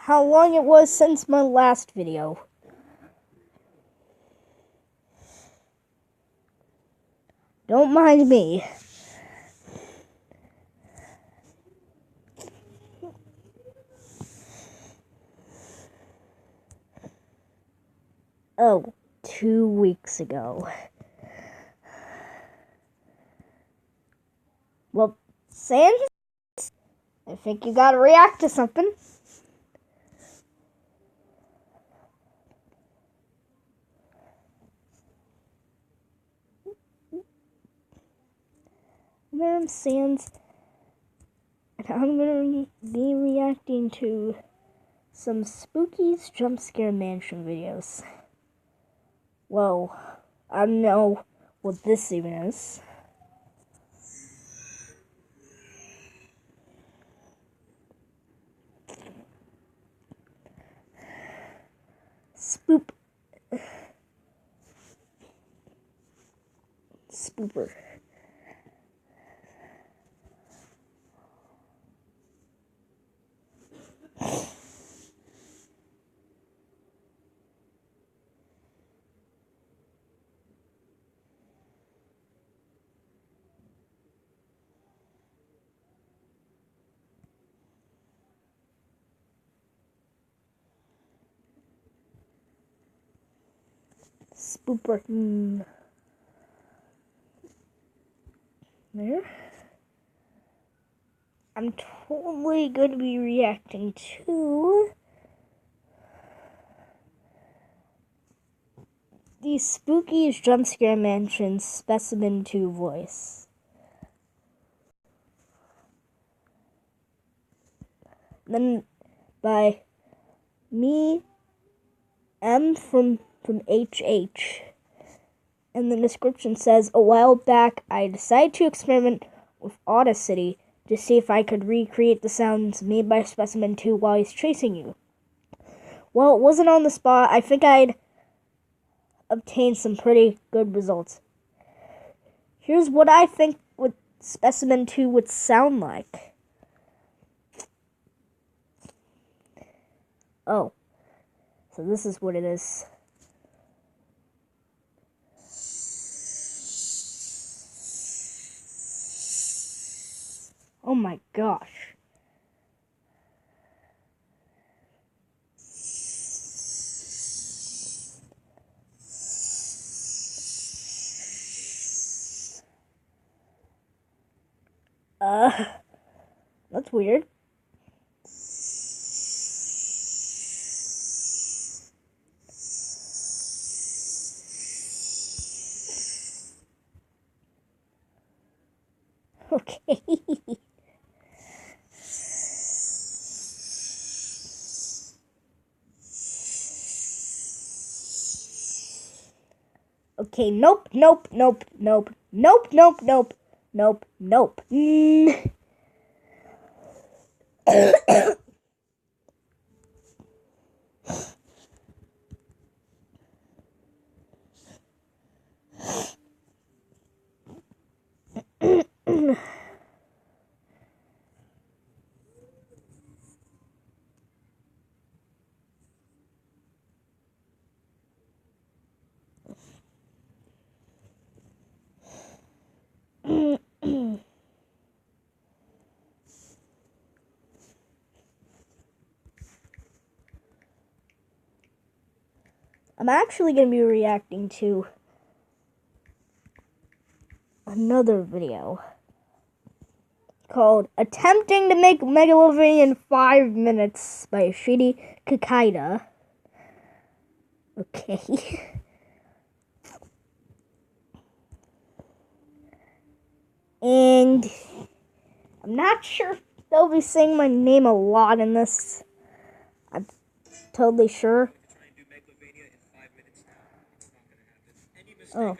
how long it was since my last video. Don't mind me. Oh, 2 weeks ago. Well, Sans, I think you gotta react to something. I'm Sans, and I'm gonna be reacting to some Spooky's Jump Scare Mansion videos. Whoa, I don't know what this even is. Spooper. Spooper. There. I'm totally going to be reacting to the Spooky Jump Scare Mansion Specimen 2 voice. Then by me, M from HH. And the description says, a while back, I decided to experiment with Audacity to see if I could recreate the sounds made by Specimen 2 while he's chasing you. Well, it wasn't on the spot. I think I'd obtained some pretty good results. Here's what I think what Specimen 2 would sound like. Oh, so this is what it is. Oh my gosh. That's weird. Okay. Okay, nope. I'm actually going to be reacting to another video called Attempting to Make Megalovania in 5 Minutes by Shady Cicada. Okay. And I'm not sure if they'll be saying my name a lot in this. I'm totally sure. Oh.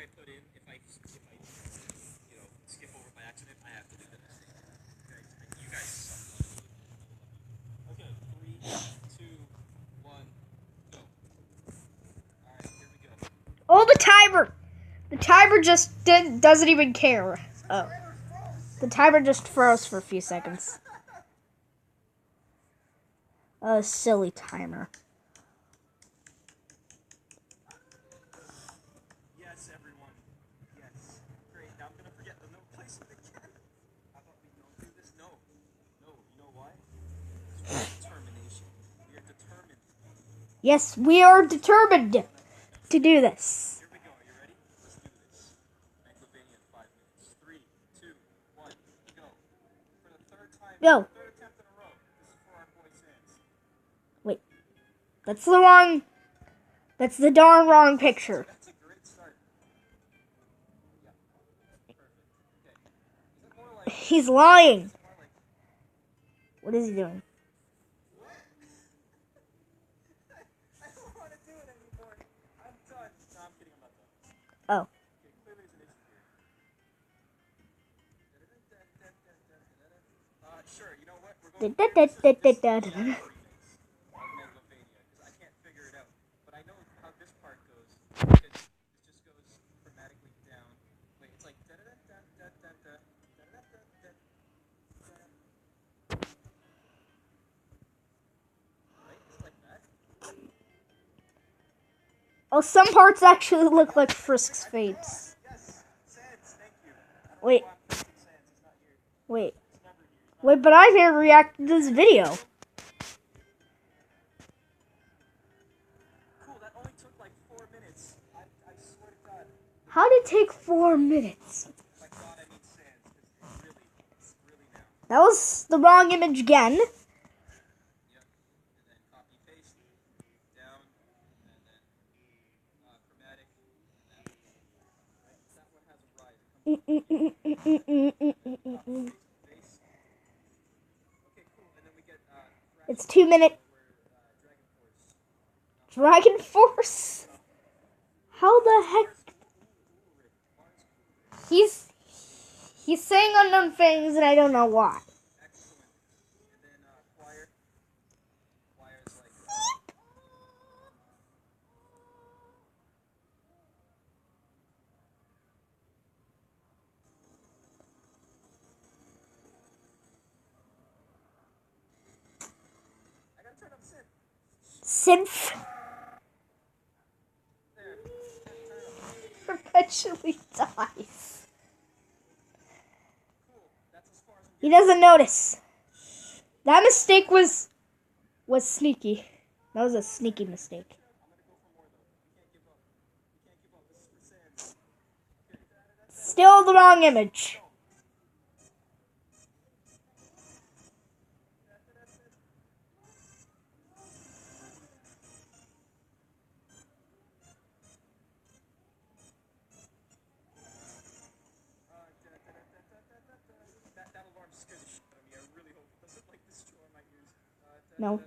Oh, the timer! The timer just doesn't even care. Oh. The timer just froze for a few seconds. A silly timer. Yes, everyone. Yes. Great. Now I'm gonna forget the no placement again. I thought we don't do this. No. No. You know why? It's determination. We are determined. Yes, we are determined to do this. Here we go. Are you ready? Let's do this. Megalovania in 5 minutes. 3, 2, 1, go. For the third time. Go. Third attempt in a row. This is for our boy Sans. Wait. That's the wrong... That's the darn wrong picture. That's a great start. Yeah. Perfect. Okay. Is it more like... He's lying. Is it more like... What is he doing? I don't want to do it anymore. I'm done. No, I'm kidding. I'm not done. Oh. Okay, clearly there's an issue here. Sure, you know what? We're going to this is Megalovania, because I can't figure it out. But I know how this part goes. Because it just goes chromatically down. Wait, it's like da-da-da-da-da-da-da. Right? It's like that. Oh, some parts actually look like Frisk's face. Yes, Sans, thank you. Wait. I'm praising Sans. He's not here. Wait. He's never here. Wait, but I didn't react to this video. Cool, that only took like 4 minutes. I swear to God. How did it take 4 minutes? My God, I need Sans, because it's really now. That was the wrong image again. Yep. And then copy paste down, and then chromatic. Right? That one has a rise. Base. Okay, cool. And then we get It's 2 minutes. Dragon Force. Dragon Force? How the heck? He's saying unknown things and I don't know why. Excellent. And then choir. Choir is like I gotta turn up synth. Synth There. perpetually dies. Cool. That's as far as I'm He doesn't notice. That mistake was sneaky. That was a sneaky mistake. I'm gonna go for more though. We can't give up. We can't give up. This is for Sans. Okay. Still the wrong image. That alarm scared the shit out of me. I really hope it doesn't like destroy my ears. No.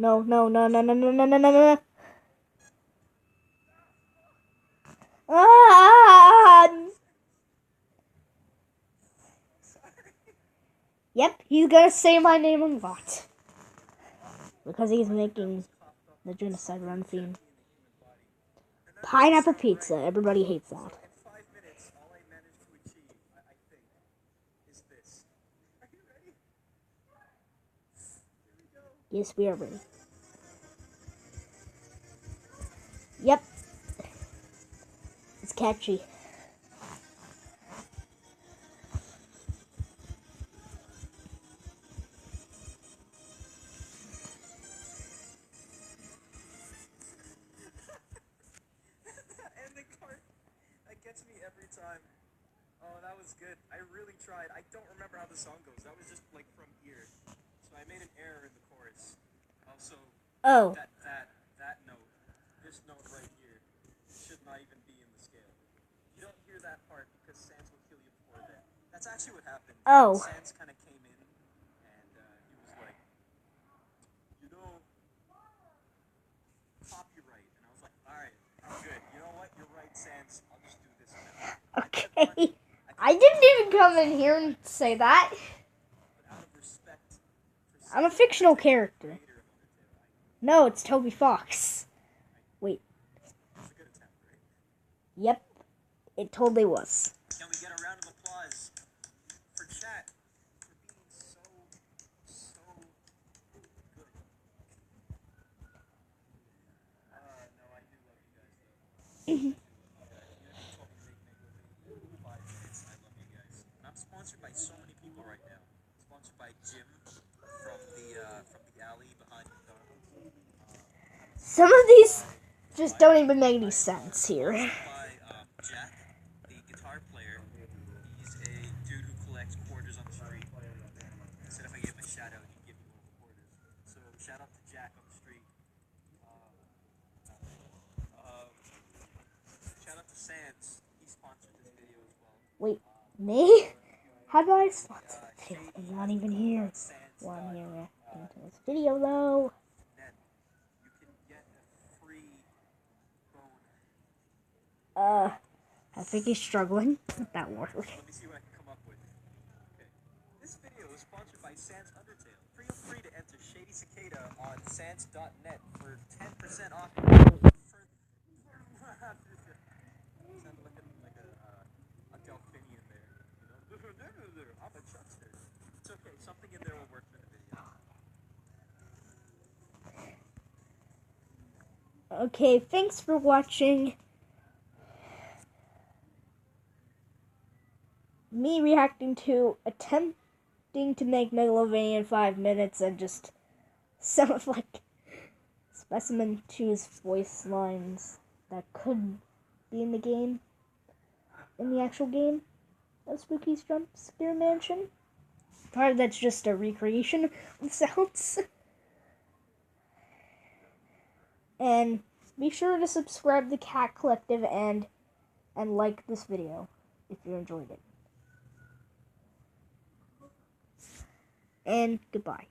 Ah! Yep, he's gonna say my name a lot. Because he's making the genocide run theme. Pineapple pizza, everybody hates that. In 5 minutes, all I managed to achieve, I think, is this. Are you ready? Here we go. Yes, we are ready. Yep. It's catchy. Ending part, that gets me every time. Oh, that was good. I really tried. I don't remember how the song goes. That was just like from ear. So I made an error in the chorus. Also, Oh. that note, this note right here, should not even be in the scale. You don't hear that part because Sans will kill you before that. That's actually what happened. Oh. Sans kind of came in and he was like, you know, copyright. And I was like, alright, I'm good. You know what? You're right, Sans. I'll just do this now. Okay. I didn't even come in here and say that. But out of respect for I'm a fictional character. creator of Undertale, No, it's Toby Fox. Wait. it's a good attempt, right? Yep. It totally was. Can we get a round of applause for chat for being so good? told me to make Megalovania in 5 minutes. I love you guys. And I'm sponsored by so many people right now. Sponsored by Jim from the alley behind McDonald's. Some of these just don't even make any sense here. By Jack, the guitar player. He's a dude who collects quarters on the street. He said if I gave him a shout out, he'd give me one of the quarters. So shout out to Jack on the street. Shout out to Sans. He sponsored this video as well. Wait, me? How do I sponsor the video? I'm not even here while I'm here reacting to this video, though. You can get a free bone. I think he's struggling with that word. Let me see what I can come up with. Okay. This video is sponsored by Sans Undertale. Feel free to enter Shady Cicada on sans.net for 10% off. Sounded like a Delphinian there. You know? I'm a chuckster. It's okay. Something in there will work for the video. Okay, thanks for watching. Me reacting to attempting to make Megalovania in 5 minutes and just some of like Specimen 2's voice lines that could be in the game, in the actual game of Spooky's Jump Scare Mansion. Part of that's just a recreation of sounds. And be sure to subscribe to Cat Collective and like this video if you enjoyed it. And goodbye.